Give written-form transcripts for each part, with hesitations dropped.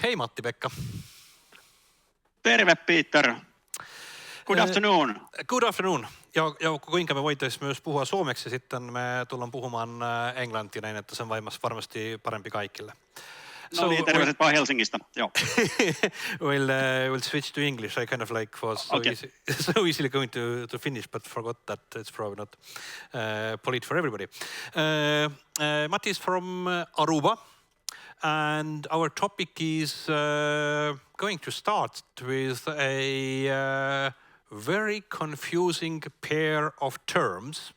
Hei Matti-Pekka. Terve Peter. Good afternoon. Good afternoon. Ja kuinka me voitaisiin myös puhua suomeksi, sitten me tullaan puhumaan englantia näin, että se on varmasti parempi kaikille. No niin, terveiset vaan Helsingistä. Joo. We'll switch to English. I kind of like was so easily going to finish, but forgot that it's probably not polite for everybody. Matti is from Aruba, and our topic is going to start with a very confusing pair of terms.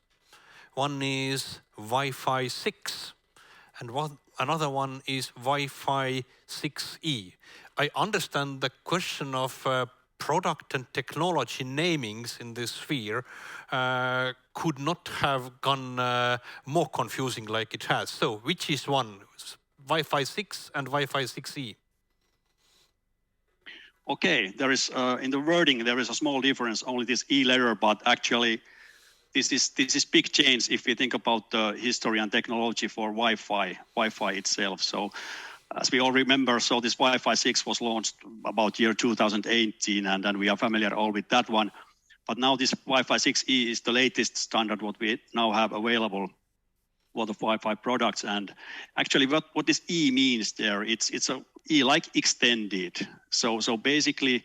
One is Wi-Fi 6 and another one is Wi-Fi 6E. I understand the question of product and technology namings in this sphere could not have gone more confusing like it has. So which is one? Wi-Fi 6 and Wi-Fi 6E? Okay, there is in the wording there is a small difference, only this E letter, but actually this is big change if you think about the history and technology for Wi-Fi itself. So as we all remember, so this Wi-Fi 6 was launched about year 2018, and then we are familiar all with that one. But now this Wi-Fi 6E is the latest standard what we now have available for the Wi-Fi products. And actually what this E means there, it's a E like extended. So basically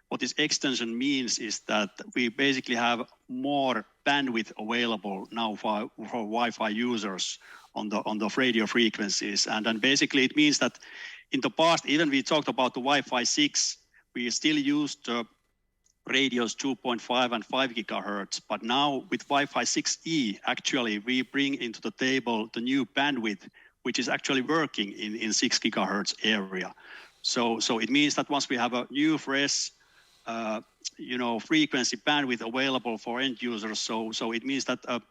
what this extension means is that we basically have more bandwidth available now for Wi-Fi users on the radio frequencies. And then basically it means that in the past, even we talked about the Wi-Fi 6, we still used radios 2.5 and 5 gigahertz. But now with Wi-Fi 6E, actually we bring into the table the new bandwidth, which is actually working in 6 gigahertz area. So it means that once we have a new fresh frequency bandwidth available for end users, so it means that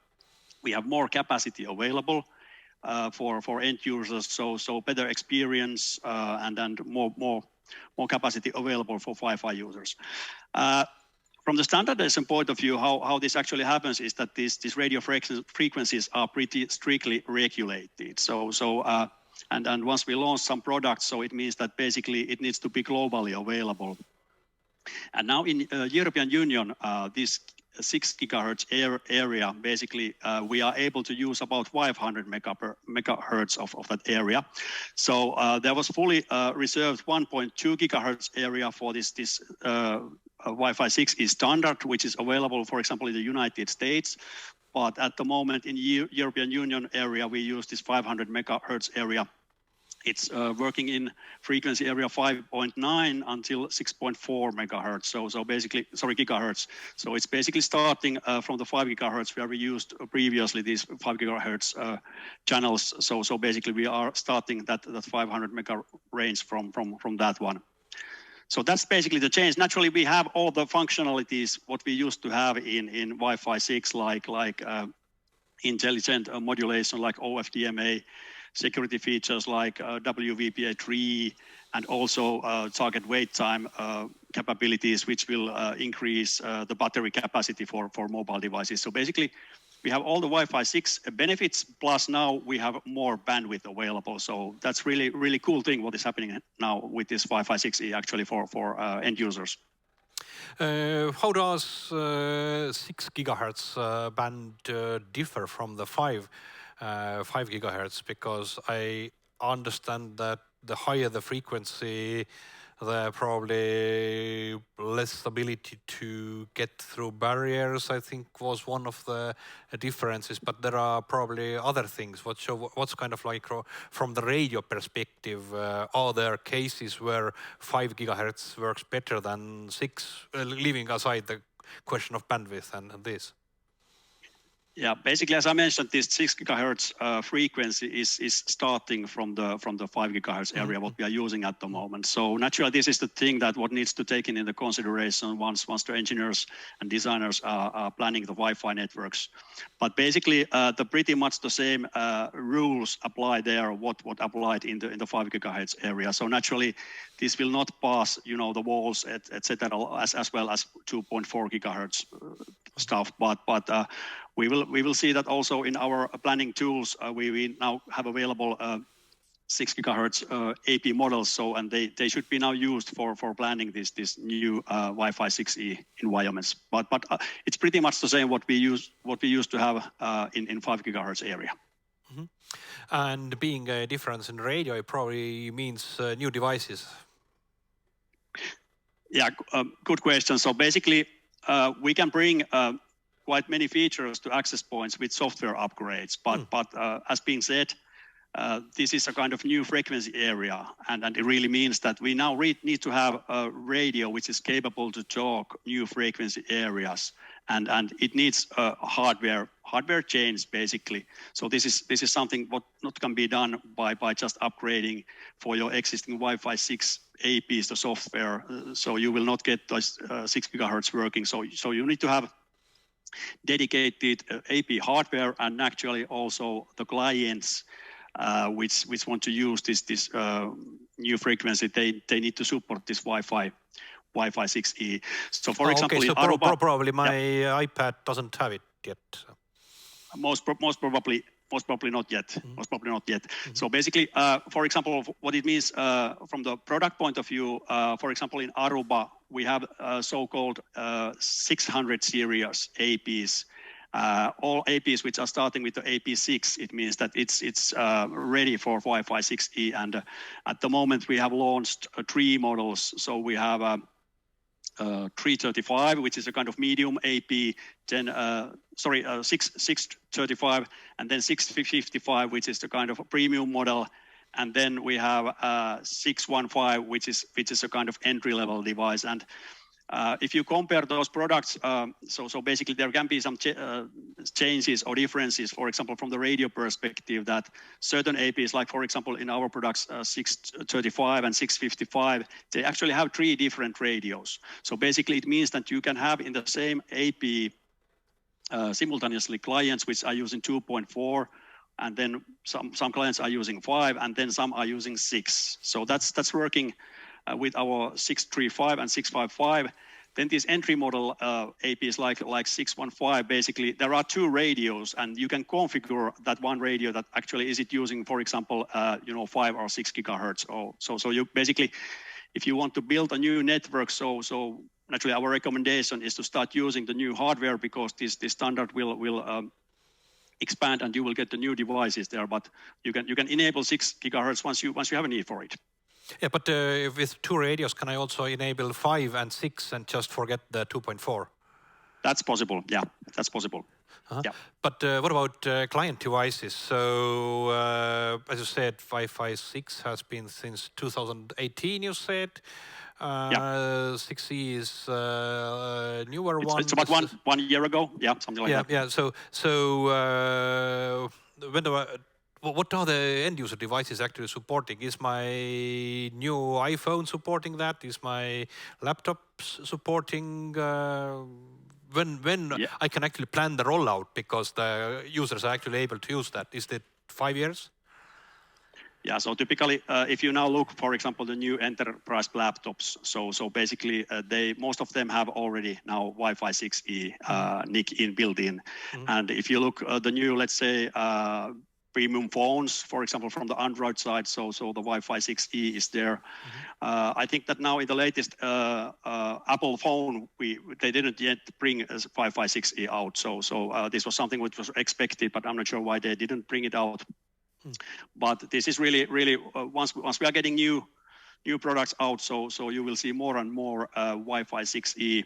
we have more capacity available for end users, so better experience and more capacity available for Wi-Fi users. From the standardization point of view, how this actually happens is that these radio frequencies are pretty strictly regulated. And once we launch some products, so it means that basically it needs to be globally available. And now in European Union, this 6 gigahertz area, basically we are able to use about 500 megahertz of that area. So there was fully reserved 1.2 gigahertz area for this Wi-Fi 6E standard, which is available, for example, in the United States. But at the moment in European Union area, we use this 500 megahertz area. It's working in frequency area 5.9 until 6.4 megahertz. So basically, gigahertz. So it's basically starting from the 5 gigahertz where we used previously these 5 gigahertz channels. So basically we are starting that 500 mega range from that one. So that's basically the change. Naturally, we have all the functionalities what we used to have in Wi-Fi 6, like intelligent modulation, like OFDMA, security features like WVPA3, and also target wait time capabilities, which will increase the battery capacity for mobile devices. So basically, we have all the Wi-Fi 6 benefits, plus now we have more bandwidth available. So that's really cool thing what is happening now with this Wi-Fi 6E actually for end users. How does 6 gigahertz band differ from the 5 gigahertz? Because I understand that the higher the frequency, the probably less ability to get through barriers, I think, was one of the differences. But there are probably other things. What's kind of like from the radio perspective, are there cases where 5 gigahertz works better than 6, leaving aside the question of bandwidth and this? Yeah, basically, as I mentioned, this 6 gigahertz frequency is starting from the 5 gigahertz area what we are using at the moment. So naturally, this is the thing that what needs to take into consideration once the engineers and designers are planning the Wi-Fi networks. But basically, the pretty much the same rules apply there what applied in the 5 gigahertz area. So naturally, this will not pass, the walls, etc., as well as 2.4 gigahertz stuff. But we will see that also in our planning tools. We now have available 6 gigahertz AP models. So, and they should be now used for planning this new Wi-Fi 6E environments. But it's pretty much the same what we used to have in 5 gigahertz area. Mm-hmm. And being a difference in radio, it probably means new devices. Yeah, good question. So basically, we can bring quite many features to access points with software upgrades. But as being said, this is a kind of new frequency area, and it really means that we now need to have a radio which is capable to talk new frequency areas, and it needs a hardware change basically. So this is something what not can be done by just upgrading for your existing Wi-Fi 6 APs, the software. So you will not get those 6 gigahertz working. So you need to have dedicated AP hardware, and actually also the clients which want to use this new frequency, they need to support this Wi-Fi 6E. So for example, okay, so Aruba, probably my iPad doesn't have it yet. Most probably not yet. Mm-hmm. Most probably not yet. Mm-hmm. So basically, for example, what it means from the product point of view, for example, in Aruba, we have so-called 600 series APs. All APs which are starting with the AP6, it means that it's ready for Wi-Fi 6E. And at the moment, we have launched 3 models. So we have 335, which is a kind of medium AP, then 635, and then 655, which is the kind of a premium model, and then we have 615, which is a kind of entry-level device. And if you compare those products, so basically there can be some changes or differences, for example, from the radio perspective, that certain APs, like for example in our products 635 and 655, they actually have 3 different radios. So basically it means that you can have in the same AP simultaneously clients which are using 2.4, and then some clients are using 5, and then some are using 6. So that's working with our 635 and 655. Then these entry model APs like 615, basically there are 2 radios, and you can configure that one radio that actually is it using, for example, 5 or 6 gigahertz. So you basically, if you want to build a new network, so naturally our recommendation is to start using the new hardware, because this standard will expand and you will get the new devices there. But you can enable 6 gigahertz once you have a need for it. Yeah, but with 2 radios, can I also enable 5 and 6 and just forget the 2.4? That's possible. Yeah, that's possible. Uh-huh. Yeah. But what about client devices? So as you said, Wi-Fi 6 has been since 2018. You said 6E is newer one. It's about one year ago. Yeah, something like that. Yeah. So what are the end user devices actually supporting? Is my new iPhone supporting that? Is my laptop supporting? When I can actually plan the rollout, because the users are actually able to use that? Is it 5 years? Yeah, so typically, if you now look, for example, the new enterprise laptops, so basically most of them have already now Wi-Fi 6E NIC built in. Mm-hmm. And if you look the new, let's say, premium phones, for example, from the Android side, so the Wi-Fi 6E is there. Mm-hmm. I think that now in the latest Apple phone, they didn't yet bring Wi-Fi 6E out. So this was something which was expected, but I'm not sure why they didn't bring it out. But this is really once we are getting new products out, so you will see more and more Wi-Fi 6E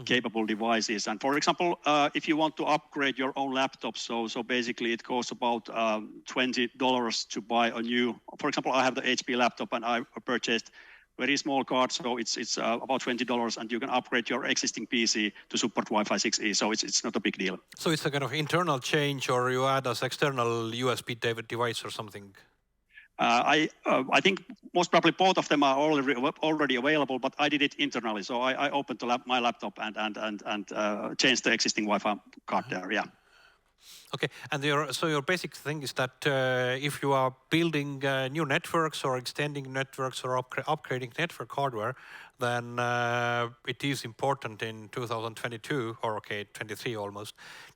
capable devices. And for example, if you want to upgrade your own laptop, so basically it costs about $20 to buy a new. For example, I have the HP laptop and I purchased very small card, so it's about $20, and you can upgrade your existing PC to support Wi-Fi 6E. So it's not a big deal. So it's a kind of internal change, or you add as external USB device or something? I think most probably both of them are already available, but I did it internally. So I opened my laptop and changed the existing Wi-Fi card there. Yeah. Okay, and your basic thing is that if you are building new networks or extending networks or upgrading network hardware, then it is important in 2022 or 23 almost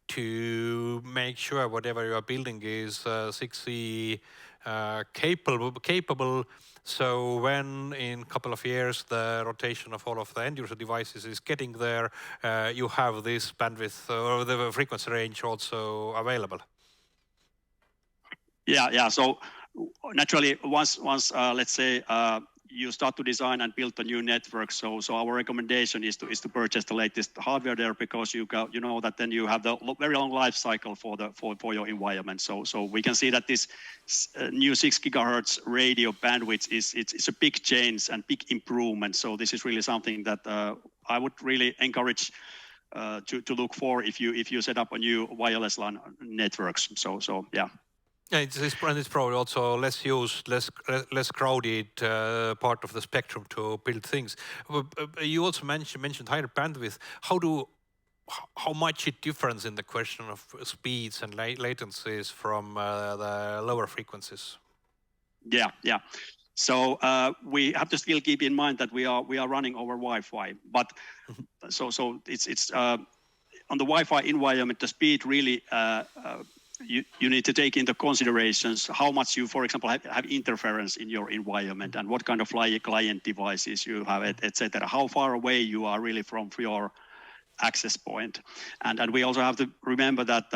to make sure whatever you are building is 6E capable. So when in a couple of years the rotation of all of the end user devices is getting there, you have this bandwidth or the frequency range also available. Yeah. So naturally, once let's say you start to design and build a new network, so our recommendation is to purchase the latest hardware there, because you know that then you have the very long life cycle for your environment. So we can see that this new 6 gigahertz radio bandwidth it's a big change and big improvement. So this is really something that I would really encourage to look for if you set up a new wireless LAN networks. So yeah. Yeah, it's probably also less used, less crowded part of the spectrum to build things. You also mentioned higher bandwidth. How much it differs in the question of speeds and latencies from the lower frequencies? Yeah. So we have to still keep in mind that we are running over Wi-Fi, but so it's on the Wi-Fi environment, the speed really. You need to take into considerations how much you, for example, have interference in your environment and what kind of client devices you have, etc. How far away you are really from your access point. And we also have to remember that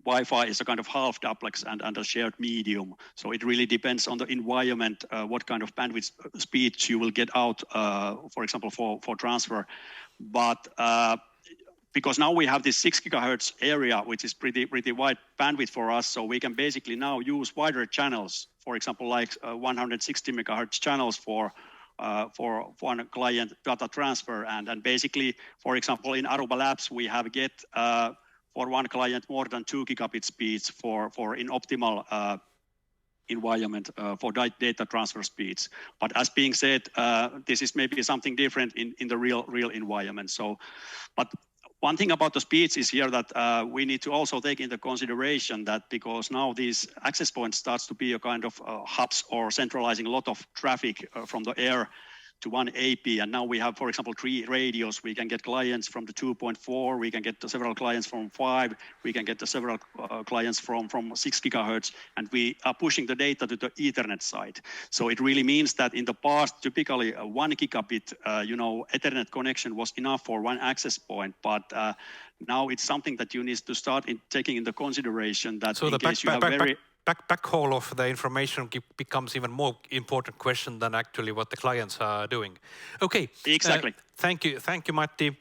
Wi-Fi is a kind of half duplex and a shared medium. So it really depends on the environment, what kind of bandwidth speeds you will get out, for example, for transfer. But because now we have this 6 gigahertz area, which is pretty wide bandwidth for us, so we can basically now use wider channels, for example, like 160 megahertz channels for one client data transfer, and basically, for example, in Aruba Labs, we have for one client more than 2 gigabit speeds for in optimal environment for data transfer speeds. But as being said, this is maybe something different in the real environment. So, but one thing about the speeds is here that we need to also take into consideration that because now these access points starts to be a kind of hubs or centralizing a lot of traffic from the air to one AP, and now we have, for example, 3 radios. We can get clients from the 2.4, we can get several clients from 5, we can get several clients from 6 gigahertz, and we are pushing the data to the Ethernet side. So it really means that in the past, typically 1 gigabit, Ethernet connection was enough for one access point, but now it's something that you need to start taking into consideration that so in case you have very backhaul of the information becomes even more important question than actually what the clients are doing. Okay. Exactly. Thank you, Matti.